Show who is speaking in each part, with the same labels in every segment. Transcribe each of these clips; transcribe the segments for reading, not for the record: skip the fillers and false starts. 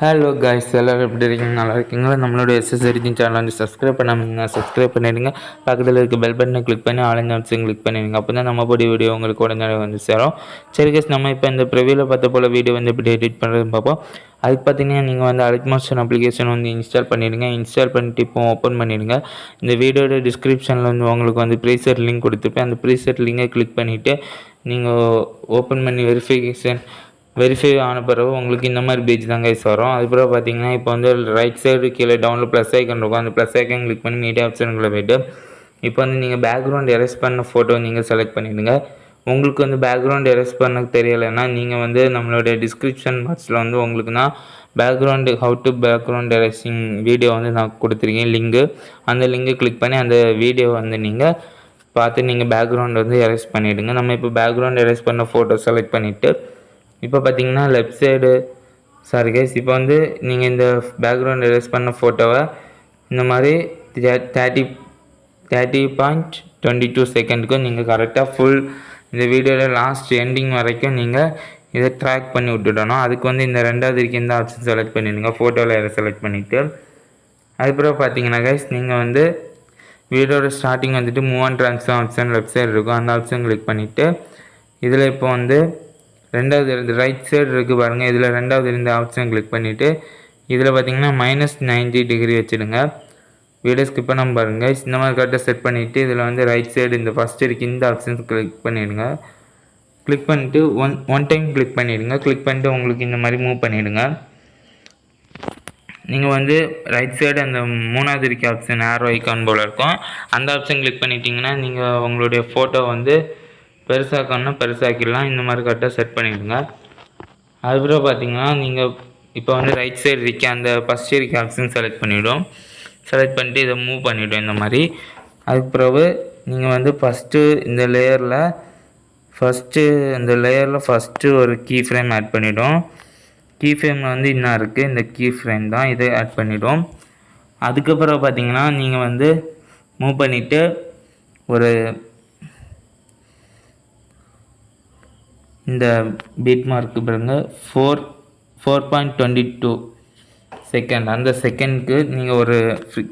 Speaker 1: Hello guys, எல்லோரும் எப்படி இருக்கீங்க? நல்லா இருக்கீங்களா? நம்மளோட எஸ்எஸ்ஆர்ஜி சேனல் வந்து சப்ஸ்கிரைப் பண்ணாமல் சப்ஸ்கிரைப் பண்ணிடுங்க. பக்கத்தில் இருக்க பெல் பட்டனை கிளிக் பண்ணி ஆல் ஆப்ஷன் கிளிக் பண்ணிடுங்க. அப்போ தான் நம்ம போடி வீடியோ உங்களுக்கு உடனே வந்து சேரும். சரி காய்ஸ், நம்ம இப்போ இந்த ப்ரிவியூவில் பார்த்த போல் வீடியோ வந்து எப்படி எடிட் பண்ணுறதுன்னு பார்ப்போம். அதுக்கு பார்த்தீங்கன்னா நீங்கள் வந்து அலிட்மாஸ்டர் அப்ளிகேஷன் வந்து இன்ஸ்டால் பண்ணிவிடுங்க. இன்ஸ்டால் பண்ணிட்டு இப்போ ஓப்பன் பண்ணிவிடுங்க. இந்த வீடியோட டிஸ்கிரிப்ஷனில் வந்து உங்களுக்கு வந்து ப்ரீசெட் லிங்க் கொடுத்துருப்பேன். அந்த ப்ரீசெட் லிங்கை கிளிக் பண்ணிவிட்டு நீங்கள் ஓப்பன் பண்ணி வெரிஃபை ஆன பிறகு உங்களுக்கு இந்த மாதிரி பேஜ் தான் கைஸ் வரும். அதுக்கப்புறம் பார்த்தீங்கன்னா இப்போ வந்து ரைட் சைடு கீழே டவுன்லோட் ப்ளஸ் ஐக்கன் இருக்கும். அந்த ப்ளஸ் ஐக்கன் கிளிக் பண்ணி மீடியா ஆப்ஷனுக்குள்ளே போய்ட்டு இப்போ வந்து நீங்கள் பேக்ரவுண்ட் எரேஸ் பண்ண ஃபோட்டோ நீங்கள் செலக்ட் பண்ணிவிடுங்க. உங்களுக்கு வந்து பேக்ரவுண்ட் எரேஸ் பண்ண தெரியலைன்னா நீங்கள் வந்து நம்மளுடைய டிஸ்கிரிப்ஷன் பாக்ஸில் வந்து உங்களுக்கு நான் பேக்ரவுண்ட் எரேசிங் வீடியோ வந்து நான் கொடுத்துருக்கேன் லிங்கு. அந்த லிங்கை கிளிக் பண்ணி அந்த வீடியோ வந்து நீங்கள் பார்த்து நீங்கள் பேக்ரவுண்ட் வந்து எரேஸ் பண்ணிவிடுங்க. நம்ம இப்போ பேக்ரவுண்ட் எரேஸ் பண்ண ஃபோட்டோ செலக்ட் பண்ணிவிட்டு இப்போ பார்த்தீங்கன்னா லெஃப்ட் சைடு சாரி கைஸ், இப்போ வந்து நீங்கள் இந்த பேக்ரவுண்ட் எரேஸ் பண்ண ஃபோட்டோவை இந்த மாதிரி 30.22 செகண்டுக்கு நீங்கள் கரெக்டாக ஃபுல் இந்த வீடியோவில் லாஸ்ட் எண்டிங் வரைக்கும் நீங்கள் இதை ட்ராக் பண்ணி விட்டுடணும். அதுக்கு வந்து இந்த ரெண்டாவது இருக்க இந்த ஆப்ஷன் செலக்ட் பண்ணிவிடுங்க. ஃபோட்டோவில் எதை செலக்ட் பண்ணிவிட்டு அதுக்கப்புறம் பார்த்தீங்கன்னா கைஸ் நீங்கள் வந்து வீடியோட ஸ்டார்டிங் வந்துட்டு move and transform option left side இருக்கும். அந்த ஆப்ஷன் கிளிக் பண்ணிவிட்டு இதில் இப்போ வந்து ரெண்டாவது இருந்து ரைட் சைடு இருக்குது பாருங்கள். இதில் ரெண்டாவது இருந்த ஆப்ஷன் கிளிக் பண்ணிவிட்டு இதில் பார்த்தீங்கன்னா -90 டிகிரி வச்சுடுங்க. வீடியோ ஸ்கிப் பண்ணாமல் பாருங்கள். இந்த மாதிரி கரெக்டாக செட் பண்ணிவிட்டு இதில் வந்து ரைட் சைடு இந்த ஃபஸ்ட் இருக்கு இந்த ஆப்ஷன்ஸ் கிளிக் பண்ணிவிடுங்க. கிளிக் பண்ணிவிட்டு ஒன் டைம் கிளிக் பண்ணிவிடுங்க. கிளிக் பண்ணிட்டு உங்களுக்கு இந்த மாதிரி மூவ் பண்ணிவிடுங்க. நீங்கள் வந்து ரைட் சைடு அந்த மூணாவது இருக்க ஆப்ஷன் ஆரோ ஐக்கான் போல் இருக்கும். அந்த ஆப்ஷன் கிளிக் பண்ணிட்டீங்கன்னா நீங்கள் உங்களுடைய ஃபோட்டோ வந்து பெருசாக்கணும்னா பெருசாக்கிடலாம். இந்த மாதிரி கரெக்டாக செட் பண்ணிவிடுங்க. அதுக்கப்புறம் பார்த்தீங்கன்னா நீங்கள் இப்போ வந்து ரைட் சைடு இருக்க அந்த ஃபஸ்ட் இருக்க ஆப்ஷன் செலக்ட் பண்ணிவிடும். செலக்ட் பண்ணிட்டு இதை மூவ் பண்ணிவிடும் இந்த மாதிரி. அதுக்கு பிறகு நீங்கள் வந்து ஃபஸ்ட்டு இந்த லேயரில் ஃபஸ்ட்டு ஒரு கீ ஃப்ரேம் ஆட் பண்ணிவிடும். கீ ஃப்ரேமில் வந்து இன்னும் இருக்குது, இந்த கீ ஃப்ரேம் தான், இதை ஆட் பண்ணிவிடும். அதுக்கப்புறம் பார்த்தீங்கன்னா நீங்கள் வந்து மூவ் பண்ணிவிட்டு ஒரு இந்த பீட் மார்க்கு பாருங்க 4.22 செகண்ட். அந்த செகண்டுக்கு நீங்கள் ஒரு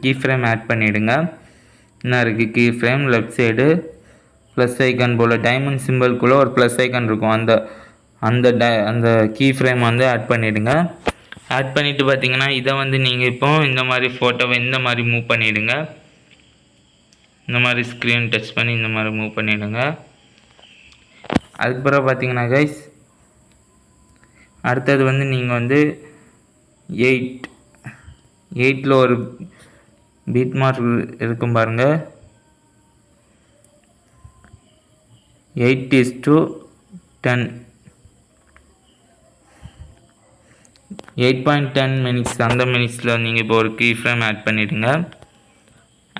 Speaker 1: கீ ஃப்ரேம் ஆட் பண்ணிவிடுங்க. என்ன இருக்குது key frame left side plus icon போல் டைமண்ட் சிம்பிள்குள்ளே ஒரு ப்ளஸ் ஐக்கான் இருக்கும். அந்த கீ ஃப்ரேம் வந்து ஆட் பண்ணிவிடுங்க. ஆட் பண்ணிவிட்டு பார்த்தீங்கன்னா இதை வந்து நீங்கள் இப்போ இந்த மாதிரி ஃபோட்டோவை இந்த மாதிரி மூவ் பண்ணிவிடுங்க. இந்த மாதிரி ஸ்க்ரீன் டச் பண்ணி இந்த மாதிரி மூவ் பண்ணிவிடுங்க. அதுக்கப்புறம் பார்த்தீங்கன்னா கைஸ் அடுத்தது வந்து நீங்கள் வந்து 8ல் ஒரு பீட் மார்க் இருக்கும் பாருங்கள். 8:10 8.10 மினிட்ஸ் அந்த மினிட்ஸில் நீங்கள் இப்போ ஒரு கீ ஃப்ரேம் ஆட் பண்ணிவிடுங்க.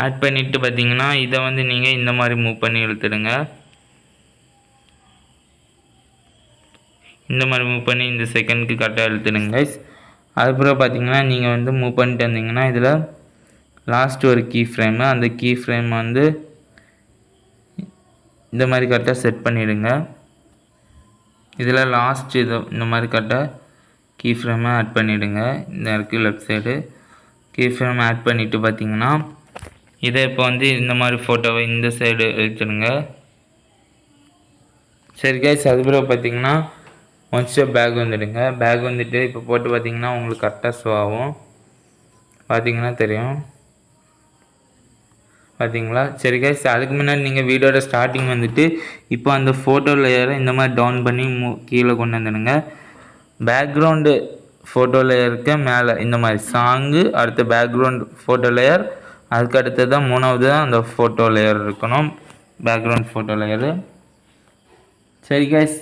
Speaker 1: ஆட் பண்ணிவிட்டு பார்த்தீங்கன்னா இதை வந்து நீங்கள் இந்த மாதிரி மூவ் பண்ணி இழுத்துடுங்க. இந்த மாதிரி மூவ் பண்ணி இந்த செகண்டுக்கு கரெக்டாக இழுத்துடுங்க கைஸ். அதுக்கப்புறம் பார்த்தீங்கன்னா நீங்கள் வந்து மூவ் பண்ணிட்டு வந்தீங்கன்னா இதில் லாஸ்ட் ஒரு கீ ஃப்ரேமு, அந்த கீ ஃப்ரேம் வந்து இந்த மாதிரி கரெக்டாக செட் பண்ணிவிடுங்க. இதில் லாஸ்ட் இந்த மாதிரி கரெக்டாக கீ ஃப்ரேமை ஆட் பண்ணிவிடுங்க. இந்த இருக்குது left side key frame add பண்ணிவிட்டு பார்த்தீங்கன்னா இதை இப்போ வந்து இந்த மாதிரி ஃபோட்டோவை இந்த சைடு எடுத்துடுங்க. சரி கைஸ், அதுக்கப்புறம் பார்த்தீங்கன்னா ஒன் ஸ்டெப் பேக் வந்துடுங்க. பேக் வந்துட்டு இப்போ போட்டு பார்த்தீங்கன்னா உங்களுக்கு கரெக்டாக ஷோ ஆகும். பார்த்தீங்கன்னா தெரியும் பார்த்தீங்களா? சரி கைஸ், அதுக்கு முன்னாடி நீங்கள் வீடியோட ஸ்டார்டிங் வந்துட்டு இப்போ அந்த ஃபோட்டோ லேயரை இந்த மாதிரி டவுன் பண்ணி கீழே கொண்டு வந்துடுங்க. பேக்ரவுண்டு ஃபோட்டோ லேயருக்கு மேலே இந்த மாதிரி சாங்கு, அடுத்த பேக்ரவுண்ட் ஃபோட்டோ லேயர், அதுக்கு அடுத்தது தான் மூணாவது தான் அந்த ஃபோட்டோ லேயர் இருக்கணும், பேக்ரவுண்ட் ஃபோட்டோ லேயரு. சரி கைஸ்,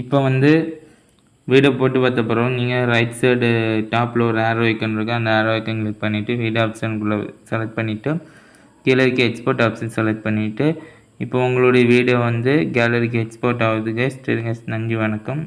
Speaker 1: இப்போ வந்து வீடியோ போட்டு பார்த்த பிறகு நீங்கள் ரைட் சைடு டாப்பில் ஒரு ஆரோ ஐக்கன் இருக்குது. அந்த ஆரோ ஐக்கன் கிளிக் பண்ணிவிட்டு வீடியோ ஆப்ஷனுக்குள்ளே செலக்ட் பண்ணிவிட்டு கீழே இருக்க எக்ஸ்போர்ட் ஆப்ஷன் செலக்ட் பண்ணிவிட்டு இப்போ உங்களுடைய வீடியோ வந்து கேலரிக்கு எக்ஸ்போர்ட் ஆகுது கைஸ். சரி கைஸ், நன்றி, வணக்கம்.